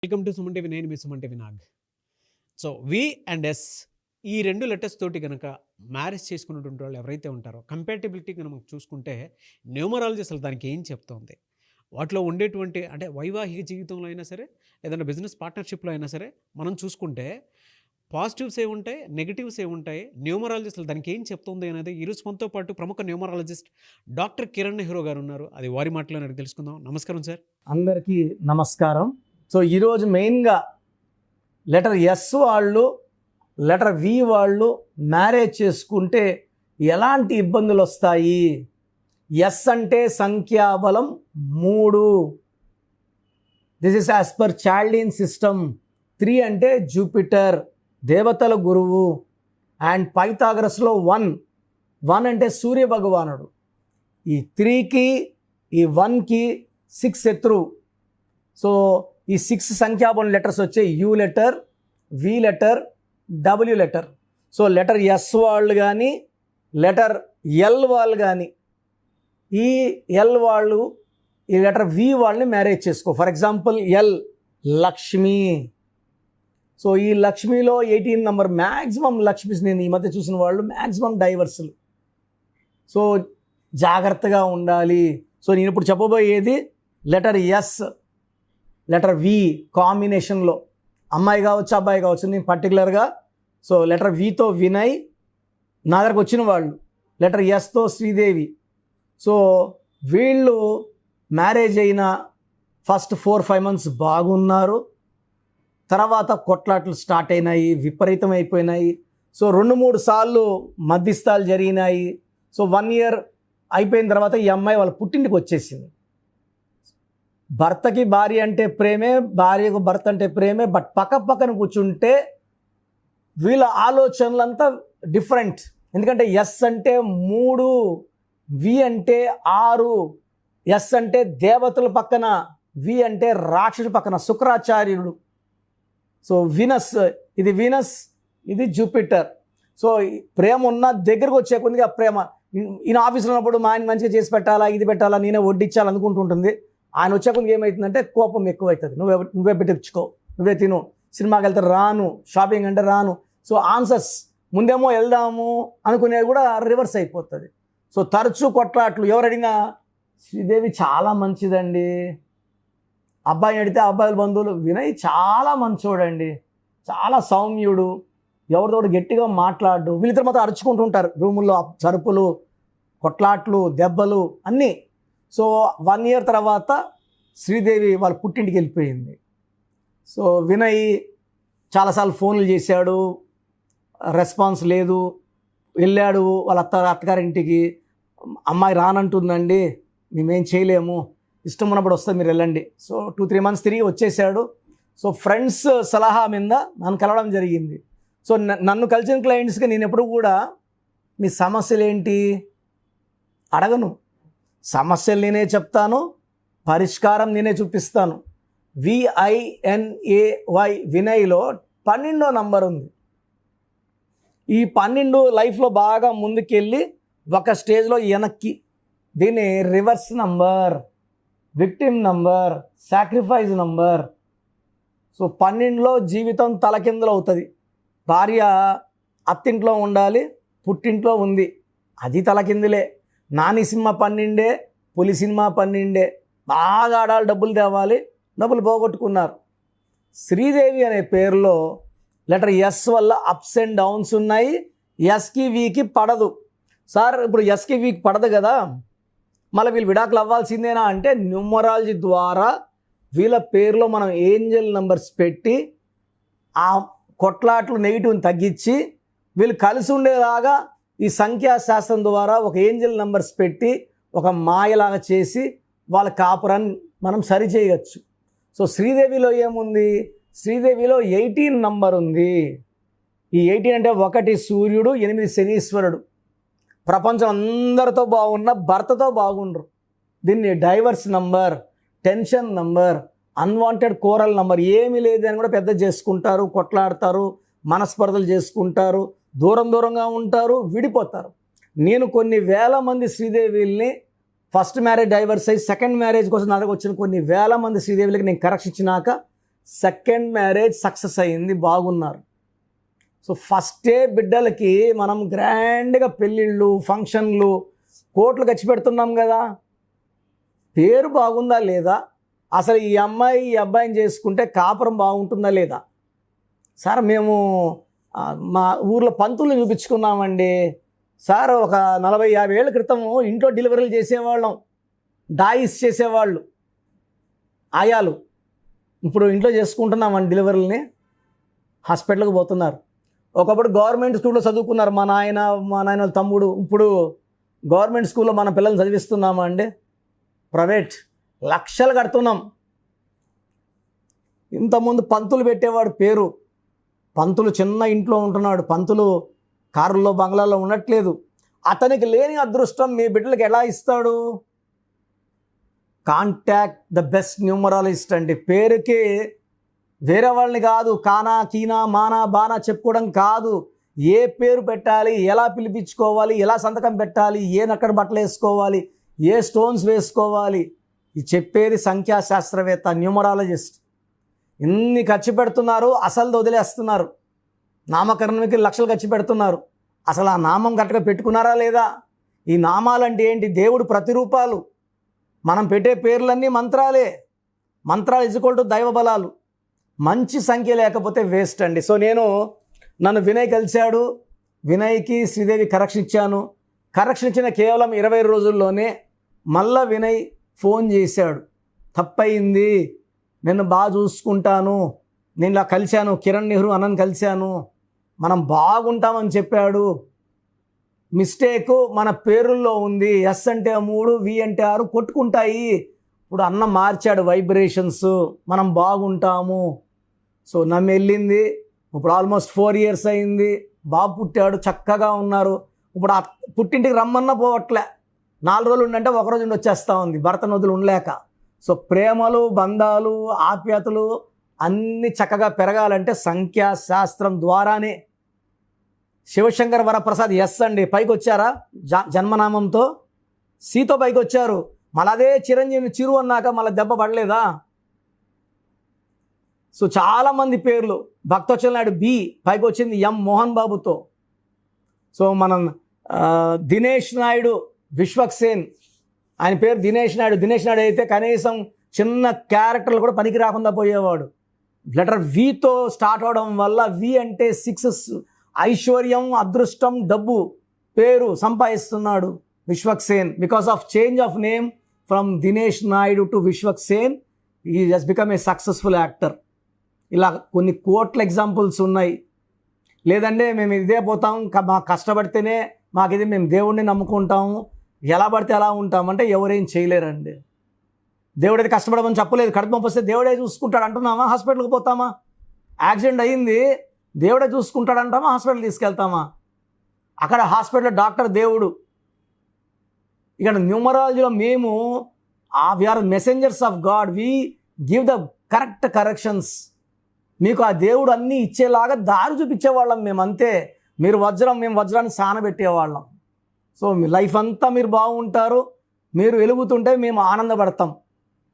Welcome to Suman TV. నేను మీ Suman TV Nag. So V and S ఈ రెండు లెటర్స్ తోటి కనుక మ్యారేజ్ చేసుకున్నటువంటి వాళ్ళు ఎవరైతే ఉంటారో కంపాటబిలిటీ కనుక మనం చూసుకుంటే న్యూమరాలజీ అసలు దానికి ఏం చెప్తోంది, వాటిలో ఉండేటువంటి అంటే వైవాహిక జీవితంలో అయినా సరే ఏదైనా బిజినెస్ పార్ట్నర్షిప్లో అయినా సరే మనం చూసుకుంటే పాజిటివ్స్ ఏముంటాయి, నెగిటివ్స్ ఏముంటాయి, న్యూమరాలజీ అసలు దానికి ఏం చెప్తుంది అనేది ఈరోజు మనతో పాటు ప్రముఖ న్యూమరాలజిస్ట్ డాక్టర్ కిరణ్ నెహ్రూ గారు ఉన్నారు. అది వారి మాటలో అడిగి తెలుసుకుందాం. నమస్కారం సార్. అందరికీ నమస్కారం. సో ఈరోజు మెయిన్గా లెటర్ ఎస్ వాళ్ళు లెటర్ వి వాళ్ళు మ్యారేజ్ చేసుకుంటే ఎలాంటి ఇబ్బందులు వస్తాయి. ఎస్ అంటే సంఖ్యాబలం 3, this is as per చాల్డీన్ system. 3 అంటే జూపిటర్, దేవతల గురువు. అండ్ పైథాగరస్లో 1 అంటే సూర్య భగవానుడు. ఈ 3కి ఈ 1కి 6 శత్రువు. సో ఈ 6 సంఖ్యాబలం లెటర్స్ వచ్చే you letter, V letter, W letter. So letter S వాళ్ళు కానీ లెటర్ ఎల్ వాళ్ళు కానీ ఈ ఎల్ వాళ్ళు ఈ లెటర్ వి వాళ్ళని మ్యారేజ్ చేసుకో. For example L Lakshmi. So ఈ లక్ష్మిలో 18 నెంబర్ మ్యాక్సిమం లక్ష్మీస్ నేను ఈ మధ్య చూసిన వాళ్ళు మ్యాక్సిమం డైవర్సులు. సో జాగ్రత్తగా ఉండాలి. సో నేను ఇప్పుడు చెప్పబోయేది లెటర్ ఎస్ లెటర్ వి కాంబినేషన్లో అమ్మాయి కావచ్చు అబ్బాయి కావచ్చు. నేను పర్టికులర్గా సో లెటర్ వితో వినయ్ నా దగ్గరకు వచ్చిన వాళ్ళు, లెటర్ ఎస్తో శ్రీదేవి. సో వీళ్ళు మ్యారేజ్ అయిన ఫస్ట్ 4-5 మంత్స్ బాగున్నారు, తర్వాత కొట్లాట్లు స్టార్ట్ అయినాయి, విపరీతం అయిపోయినాయి. సో 2-3 సార్లు మధ్యస్థాలు జరిగినాయి. సో 1 year అయిపోయిన తర్వాత ఈ అమ్మాయి వాళ్ళ పుట్టింటికి వచ్చేసింది. భర్తకి భార్య అంటే ప్రేమే, భార్యకు భర్త అంటే ప్రేమే. బట్ పక్కన కూర్చుంటే వీళ్ళ ఆలోచనలంతా డిఫరెంట్. ఎందుకంటే ఎస్ అంటే 3, వి అంటే 6, ఎస్ అంటే దేవతల పక్కన, వి అంటే రాక్షసు పక్కన శుక్రాచార్యుడు. సో వీనస్, ఇది వీనస్, ఇది జూపిటర్. సో ప్రేమ ఉన్న దగ్గరకు వచ్చే కొద్దిగా ప్రేమ. ఈయన ఆఫీస్లో ఉన్నప్పుడు మా ఆయన మంచిగా చేసి పెట్టాలా, ఇది పెట్టాలా, నేనే వడ్డించాలి అనుకుంటుంటుంది. ఆయన వచ్చే కొద్దిగా ఏమవుతుందంటే కోపం ఎక్కువవుతుంది. నువ్వే పెట్టించుకో, నువ్వే తిను, సినిమాకి వెళ్తే రాను, షాపింగ్ అంటే రాను. సో ఆన్సర్స్ ముందేమో వెళ్దాము అనుకునేది కూడా రివర్స్ అయిపోతుంది. సో తరచూ కొట్లాట్లు. ఎవరు అడిగినా శ్రీదేవి చాలా మంచిదండి, అబ్బాయిని అడిగితే అబ్బాయిల బంధువులు వినయ్ చాలా మంచోడండి, చాలా సౌమ్యుడు, ఎవరితోడు గట్టిగా మాట్లాడు. వీళ్ళిద్దరు మాత్రం అరుచుకుంటూ ఉంటారు రూముల్లో, చరుపులు, కొట్లాట్లు, దెబ్బలు అన్నీ. సో 1 year తర్వాత శ్రీదేవి వాళ్ళ పుట్టింటికి వెళ్ళిపోయింది. సో వినయ్ చాలాసార్లు ఫోన్లు చేశాడు, రెస్పాన్స్ లేదు. వెళ్ళాడు వాళ్ళ అత్తగారింటికి. అమ్మాయి రానంటుందండి, మేమేం చేయలేము, ఇష్టం ఉన్నప్పుడు వస్తే మీరు వెళ్ళండి. సో 2-3 months తిరిగి వచ్చేసాడు. సో ఫ్రెండ్స్ సలహా మీద నన్ను కలవడం జరిగింది. సో నన్ను కలిసిన క్లయింట్స్కి నేను ఎప్పుడు కూడా మీ సమస్యలు ఏంటి అడగను. సమస్యలు నేనే చెప్తాను, పరిష్కారం నేనే చూపిస్తాను. VINAY వినయ్లో 12వ నంబర్ ఉంది. ఈ 12 లైఫ్లో బాగా ముందుకెళ్ళి ఒక స్టేజ్లో వెనక్కి. దీన్ని reverse number, victim number, sacrifice number. So 12లో జీవితం తలకిందులు అవుతుంది. భార్య అత్తింట్లో ఉండాలి, పుట్టింట్లో ఉంది, అది తలకిందులే. నాని సినిమా 12, పులి సినిమా 12. బాగా ఆడాలి, డబ్బులు తేవాలి, డబ్బులు పోగొట్టుకున్నారు. శ్రీదేవి అనే పేరులో లెటర్ ఎస్ వల్ల అప్స్ అండ్ డౌన్స్ ఉన్నాయి. ఎస్కి వీకి పడదు. సార్ ఇప్పుడు ఎస్కి వీకి పడదు కదా, మళ్ళీ వీళ్ళు విడాకులు అవ్వాల్సిందేనా అంటే న్యూమరాలజీ ద్వారా వీళ్ళ పేరులో మనం ఏంజల్ నంబర్స్ పెట్టి ఆ కొట్లాట్లు నెగిటివ్ని తగ్గించి వీళ్ళు కలిసి ఉండేలాగా ఈ సంఖ్యాశాస్త్రం ద్వారా ఒక ఏంజల్ నంబర్స్ పెట్టి ఒక మాయలాగా చేసి వాళ్ళ కాపురాన్ని మనం సరి చేయవచ్చు. సో శ్రీదేవిలో ఏముంది, శ్రీదేవిలో 18 నంబర్ ఉంది. ఈ 18 అంటే 1 సూర్యుడు, 8 శనీశ్వరుడు. ప్రపంచం అందరితో బాగున్న భర్తతో బాగుండరు. దీన్ని divorce number, tension number, unwanted coral number. ఏమీ లేదు అని కూడా పెద్ద చేసుకుంటారు, కొట్లాడతారు, మనస్పర్ధలు చేసుకుంటారు, దూరంగా ఉంటారు, విడిపోతారు. నేను కొన్ని వేల మంది శ్రీదేవిల్ని ఫస్ట్ మ్యారేజ్ డైవర్స్ అయ్యి సెకండ్ మ్యారేజ్ కోసం నా దగ్గర వచ్చిన కొన్ని వేల మంది శ్రీదేవులకి నేను కరెక్షన్ ఇచ్చినాక సెకండ్ మ్యారేజ్ సక్సెస్ అయ్యింది, బాగున్నారు. సో ఫస్టే బిడ్డలకి మనం గ్రాండ్గా పెళ్ళిళ్ళు, ఫంక్షన్లు, కోట్లు ఖర్చు పెడుతున్నాం కదా. పేరు బాగుందా లేదా, అసలు ఈ అమ్మాయి ఈ అబ్బాయిని చేసుకుంటే కాపురం బాగుంటుందా లేదా. సార్ మేము మా ఊర్లో పంతులు చూపించుకున్నామండి సార్. ఒక 40-50 ఏళ్ళ క్రితము ఇంట్లో డెలివరీలు చేసేవాళ్ళం, డాయిస్ చేసేవాళ్ళు ఆయాలు. ఇప్పుడు ఇంట్లో చేసుకుంటున్నామండి డెలివరీలని, హాస్పిటల్కి పోతున్నారు. ఒకప్పుడు గవర్నమెంట్ స్కూల్లో చదువుకున్నారు మా నాయన వాళ్ళ తమ్ముడు. ఇప్పుడు గవర్నమెంట్ స్కూల్లో మన పిల్లల్ని చదివిస్తున్నామా అండి? ప్రైవేట్ లక్షలు కడుతున్నాం. ఇంతకుముందు పంతులు పెట్టేవాడు పేరు, పంతులు చిన్న ఇంట్లో ఉంటున్నాడు, పంతులు కారుల్లో బంగ్లాల్లో ఉండట్లేదు. అతనికి లేని అదృష్టం మీ బిడ్డలకు ఎలా ఇస్తాడు? కాంటాక్ట్ ద బెస్ట్ న్యూమరాలజిస్ట్ అండి. పేరుకి వేరే వాళ్ళని కాదు, కానా కీనా మానా బానా చెప్పుకోవడం కాదు. ఏ పేరు పెట్టాలి, ఎలా పిలిపించుకోవాలి, ఎలా సంతకం పెట్టాలి, ఏ నక్కడ బట్టలు వేసుకోవాలి, ఏ స్టోన్స్ వేసుకోవాలి, ఇది చెప్పేది సంఖ్యాశాస్త్రవేత్త, న్యూమరాలజిస్ట్. ఇన్ని ఖర్చు పెడుతున్నారు, అసలు వదిలేస్తున్నారు. నామకరణకి లక్షలు ఖర్చు పెడుతున్నారు. అసలు ఆ నామం కరెక్ట్గా పెట్టుకున్నారా లేదా? ఈ నామాలంటే ఏంటి? దేవుడు ప్రతిరూపాలు. మనం పెట్టే పేర్లన్నీ మంత్రాలే. మంత్రాలు = దైవ బలాలు. మంచి సంఖ్య లేకపోతే వేస్ట్ అండి. సో నన్ను వినయ్ కలిశాడు, వినయ్కి శ్రీదేవి కరెక్షన్ ఇచ్చాను. కరెక్షన్ ఇచ్చిన కేవలం 20 రోజుల్లోనే మళ్ళా వినయ్ ఫోన్ చేశాడు, తప్పయింది, నేను బాగా చూసుకుంటాను, నేను ఇలా కలిశాను, కిరణ్ నెహ్రూ అన్నని కలిశాను, మనం బాగుంటామని చెప్పాడు, మిస్టేక్ మన పేరుల్లో ఉంది, ఎస్ అంటే 3 వి అంటే 6 కొట్టుకుంటాయి, ఇప్పుడు అన్న మార్చాడు వైబ్రేషన్స్, మనం బాగుంటాము. సో నమ్మి వెళ్ళింది. ఇప్పుడు ఆల్మోస్ట్ 4 years అయింది, బాబు పుట్టాడు, చక్కగా ఉన్నారు. ఇప్పుడు పుట్టింటికి రమ్మన్నా పోవట్లే, 4 రోజులు ఉండంటే 1 రోజు ఉండి వచ్చేస్తూ ఉంది, భర్త నదులు ఉండలేక. సో ప్రేమలు, బంధాలు, ఆప్యాయతలు అన్నీ చక్కగా పెరగాలంటే సంఖ్యాశాస్త్రం ద్వారానే. శివశంకర్ వరప్రసాద్ ఎస్ అండి, పైకి వచ్చారా జన్మనామంతో, సీతో పైకి వచ్చారు. మళ్ళీ అదే చిరంజీవిని చిరు అన్నాక మళ్ళీ దెబ్బ పడలేదా? సో చాలామంది పేర్లు, భక్తవత్సల నాయుడు బి పైకి వచ్చింది ఎం మోహన్ బాబుతో. సో మనం దినేష్ నాయుడు విశ్వక్సేన్, ఆయన పేరు దినేష్ నాయుడు. దినేష్ నాయుడు అయితే కనీసం చిన్న క్యారెక్టర్లు కూడా పనికి రాకుండా పోయేవాడు. లెటర్ వితో స్టార్ట్ అవడం వల్ల, వి అంటే 6, ఐశ్వర్యం, అదృష్టం, డబ్బు, పేరు సంపాదిస్తున్నాడు Vishwaksen. Because of change of name from Dinesh Naidu to Vishwaksen, he has become a successful actor. ఇలా కొన్ని కోట్ల ఎగ్జాంపుల్స్ ఉన్నాయి. లేదంటే మేము ఇదే పోతాం, మాకు కష్టపడితేనే మాకు ఇది, మేము దేవుడిని నమ్ముకుంటాము, ఎలా పడితే అలా ఉంటామంటే ఎవరేం చేయలేరండి. దేవుడైతే కష్టపడమని చెప్పలేదు. కడుపు నొప్పి వస్తే దేవుడే చూసుకుంటాడు అంటున్నామా? హాస్పిటల్కి పోతామా? యాక్సిడెంట్ అయ్యింది, దేవుడే చూసుకుంటాడు అంటామా? హాస్పిటల్ తీసుకెళ్తామా? అక్కడ హాస్పిటల్ డాక్టర్ దేవుడు. ఇక్కడ న్యూమరాలజీలో మేము we are messengers of God, we give the correct corrections. మీకు ఆ దేవుడు అన్నీ ఇచ్చేలాగా దారి చూపించేవాళ్ళం మేము, అంతే. మీరు వజ్రం, మేము వజ్రాన్ని సానబెట్టేవాళ్ళం. సో మీ లైఫ్ అంతా మీరు బాగుంటారు, మీరు వెలుగుతుంటే మేము ఆనందపడతాం.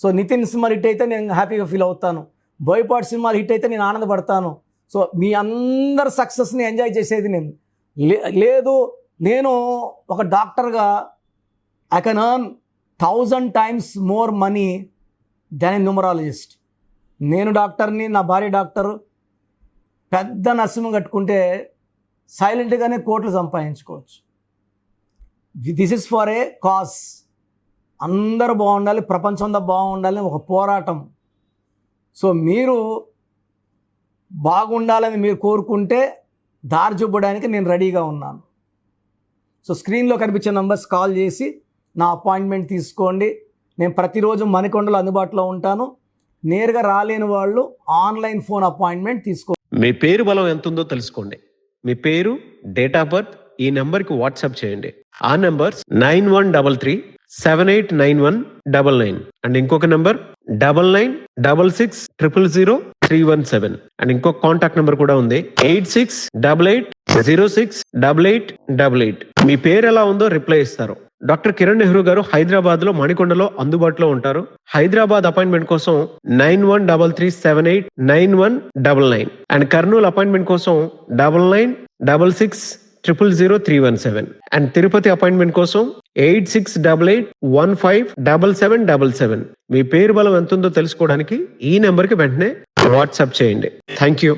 సో నితిన్ సినిమా హిట్ అయితే నేను హ్యాపీగా ఫీల్ అవుతాను, బోయపాటి సినిమాలు హిట్ అయితే నేను ఆనందపడతాను. సో మీ అందరి సక్సెస్ని ఎంజాయ్ చేసేది నేను. లేదు, నేను ఒక డాక్టర్గా I can earn 1000 times more money than a numerologist. నేను డాక్టర్ని, నా భార్య డాక్టరు, పెద్ద నర్సింగ్ కట్టుకుంటే సైలెంట్గానే కోట్లు సంపాదించుకోవచ్చు. This is for a cause. అందరూ బాగుండాలి, ప్రపంచం అంతా బాగుండాలని ఒక పోరాటం. సో మీరు బాగుండాలని మీరు కోరుకుంటే దారి చూపడానికి నేను రెడీగా ఉన్నాను. సో స్క్రీన్లో కనిపించే నంబర్స్ కాల్ చేసి నా అపాయింట్మెంట్ తీసుకోండి. నేను ప్రతిరోజు మణికొండలో అందుబాటులో ఉంటాను. నేరుగా రాలేని వాళ్ళు ఆన్లైన్ ఫోన్ అపాయింట్మెంట్ తీసుకో. మీ పేరు బలం ఎంత ఉందో తెలుసుకోండి. మీ పేరు, డేట్ ఆఫ్ బర్త్ ఈ నెంబర్కి వాట్సాప్ చేయండి. ఆ నెంబర్ 9133789199 అండ్ ఇంకొక నెంబర్ 9966000317 అండ్ ఇంకొక కాంటాక్ట్ నెంబర్ కూడా ఉంది 8688068888. మీ పేరు ఎలా ఉందో రిప్లై ఇస్తారు. డాక్టర్ కిరణ్ నెహ్రూ గారు హైదరాబాద్ లో మణికొండలో అందుబాటులో ఉంటారు. హైదరాబాద్ అపాయింట్మెంట్ కోసం 9133789199 అండ్ కర్నూలు అపాయింట్మెంట్ కోసం 9966600317 అండ్ తిరుపతి అపాయింట్మెంట్ కోసం 8688157777. మీ పేరు బలం ఎంతుందో తెలుసుకోవడానికి ఈ నెంబర్కి వెంటనే వాట్సాప్ చేయండి. Thank you.